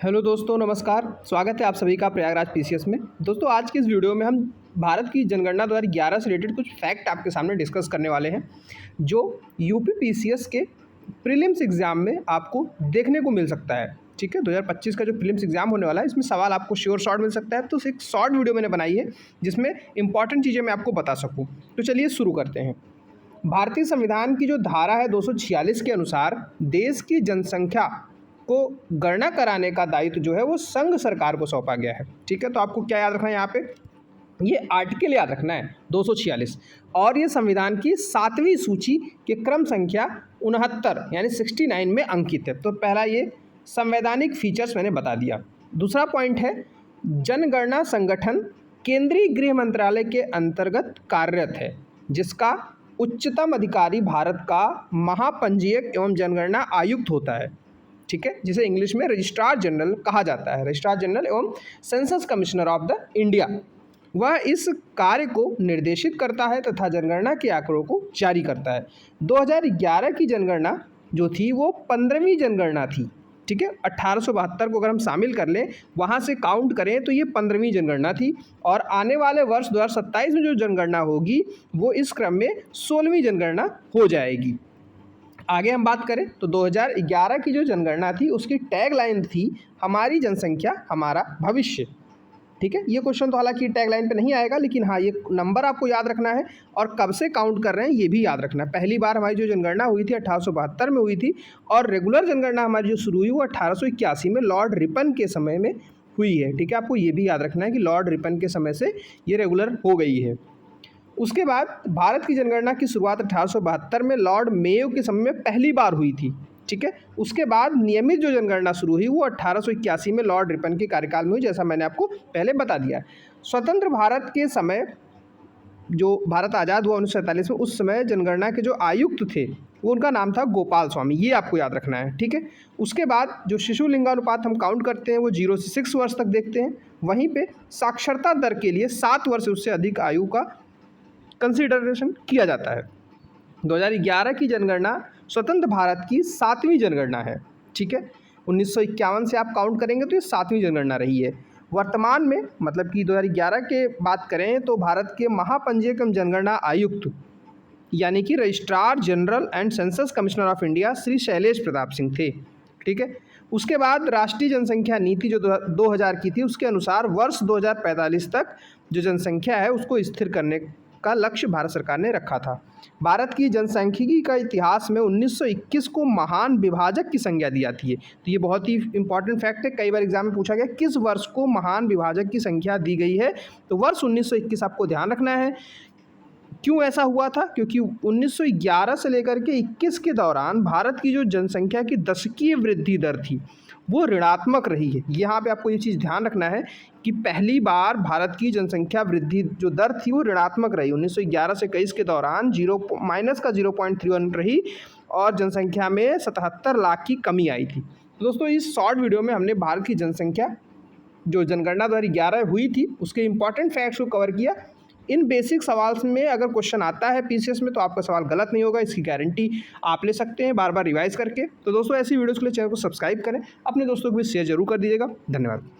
Hello दोस्तों, नमस्कार। स्वागत है आप सभी का प्रयागराज पीसीएस में। दोस्तों, आज की इस वीडियो में हम भारत की जनगणना 2011 से रिलेटेड कुछ फैक्ट आपके सामने डिस्कस करने वाले हैं, जो यूपी पीसीएस के प्रीलिम्स एग्ज़ाम में आपको देखने को मिल सकता है। ठीक है, 2025 का जो प्रीलिम्स एग्ज़ाम होने वाला है, इसमें सवाल आपको श्योर शॉर्ट मिल सकता है। तो एक शॉर्ट वीडियो मैंने बनाई है, जिसमें इंपॉर्टेंट चीज़ें मैं आपको बता सकूँ। तो चलिए शुरू करते हैं। भारतीय संविधान की जो धारा है 246 के अनुसार देश की जनसंख्या को गणना कराने का दायित्व जो है वो संघ सरकार को सौंपा गया है। ठीक है, तो आपको क्या याद रखना है यहाँ पे, ये आर्टिकल याद रखना है 246, और ये संविधान की 7वीं सूची के क्रम संख्या 69 यानी 69 में अंकित है। तो पहला ये संवैधानिक फीचर्स मैंने बता दिया। दूसरा पॉइंट है, जनगणना संगठन केंद्रीय गृह मंत्रालय के अंतर्गत कार्यरत है, जिसका उच्चतम अधिकारी भारत का महापंजीयक एवं जनगणना आयुक्त होता है। ठीक है, जिसे इंग्लिश में रजिस्ट्रार जनरल कहा जाता है, रजिस्ट्रार जनरल एवं census commissioner of the India. वह इस कार्य को निर्देशित करता है तथा जनगणना के आंकड़ों को जारी करता है। 2011 की जनगणना जो थी वो 15वीं जनगणना थी। ठीक है, 1872 को अगर हम शामिल कर लें, वहाँ से काउंट करें तो ये 15वीं जनगणना थी, और आने वाले वर्ष 2027 में जो जनगणना होगी वो इस क्रम में 16वीं जनगणना हो जाएगी। आगे हम बात करें तो 2011 की जो जनगणना थी उसकी टैगलाइन थी, हमारी जनसंख्या हमारा भविष्य। ठीक है, ये क्वेश्चन तो हालांकि टैगलाइन पे नहीं आएगा, लेकिन हाँ, ये नंबर आपको याद रखना है और कब से काउंट कर रहे हैं ये भी याद रखना है। पहली बार हमारी जो जनगणना हुई थी 1872 में हुई थी, और रेगुलर जनगणना हमारी जो शुरू हुई वो 1881 में लॉर्ड रिपन के समय में हुई है। ठीक है, आपको ये भी याद रखना है कि लॉर्ड रिपन के समय से ये रेगुलर हो गई है। उसके बाद भारत की जनगणना की शुरुआत 1872 में लॉर्ड मेयो के समय में पहली बार हुई थी। ठीक है, उसके बाद नियमित जो जनगणना शुरू हुई वो 1881 में लॉर्ड रिपन के कार्यकाल में हुई, जैसा मैंने आपको पहले बता दिया। स्वतंत्र भारत के समय, जो भारत आज़ाद हुआ 1947 में, उस समय जनगणना के जो आयुक्त थे वो उनका नाम था गोपाल स्वामी, ये आपको याद रखना है। ठीक है, उसके बाद जो शिशु लिंगानुपात हम काउंट करते हैं वो 0 से 6 वर्ष तक देखते हैं। वहीं पे साक्षरता दर के लिए 7 वर्ष से उससे अधिक आयु का कंसिडरेशन किया जाता है। 2011 की जनगणना स्वतंत्र भारत की 7वीं जनगणना है। ठीक है, 1951 से आप काउंट करेंगे तो ये 7वीं जनगणना रही है। वर्तमान में मतलब कि 2011 के बात करें तो भारत के महापंजीयक एवं जनगणना आयुक्त यानी कि registrar general and census commissioner of India Shri Shailesh Pratap Singh थे। ठीक है, उसके बाद राष्ट्रीय जनसंख्या नीति जो 2000 की थी, उसके अनुसार वर्ष 2045 तक जो जनसंख्या है उसको स्थिर करने का लक्ष्य भारत सरकार ने रखा था। भारत की जनसांख्यिकी का इतिहास में 1921 को महान विभाजक की संज्ञा दी जाती है। तो ये बहुत ही इंपॉर्टेंट फैक्ट है, कई बार एग्जाम में पूछा गया किस वर्ष को महान विभाजक की संख्या दी गई है, तो वर्ष 1921 आपको ध्यान रखना है। क्यों ऐसा हुआ था? क्योंकि 1911 से लेकर के 21 के दौरान भारत की जो जनसंख्या की दशकीय वृद्धि दर थी वो ऋणात्मक रही है। यहाँ पे आपको ये चीज़ ध्यान रखना है कि पहली बार भारत की जनसंख्या वृद्धि जो दर थी वो ऋणात्मक रही। 1911 से 21 के दौरान माइनस का 0.31 रही, और जनसंख्या में 77 लाख की कमी आई थी। तो दोस्तों, इस शॉर्ट वीडियो में हमने भारत की जनसंख्या जो जनगणना 2011 हुई थी उसके इंपॉर्टेंट फैक्ट्स को कवर किया। इन बेसिक सवाल में अगर क्वेश्चन आता है पीसीएस में तो आपका सवाल गलत नहीं होगा, इसकी गारंटी आप ले सकते हैं बार बार रिवाइज करके। तो दोस्तों, ऐसी वीडियोस के लिए चैनल को सब्सक्राइब करें, अपने दोस्तों को भी शेयर जरूर कर दीजिएगा। धन्यवाद।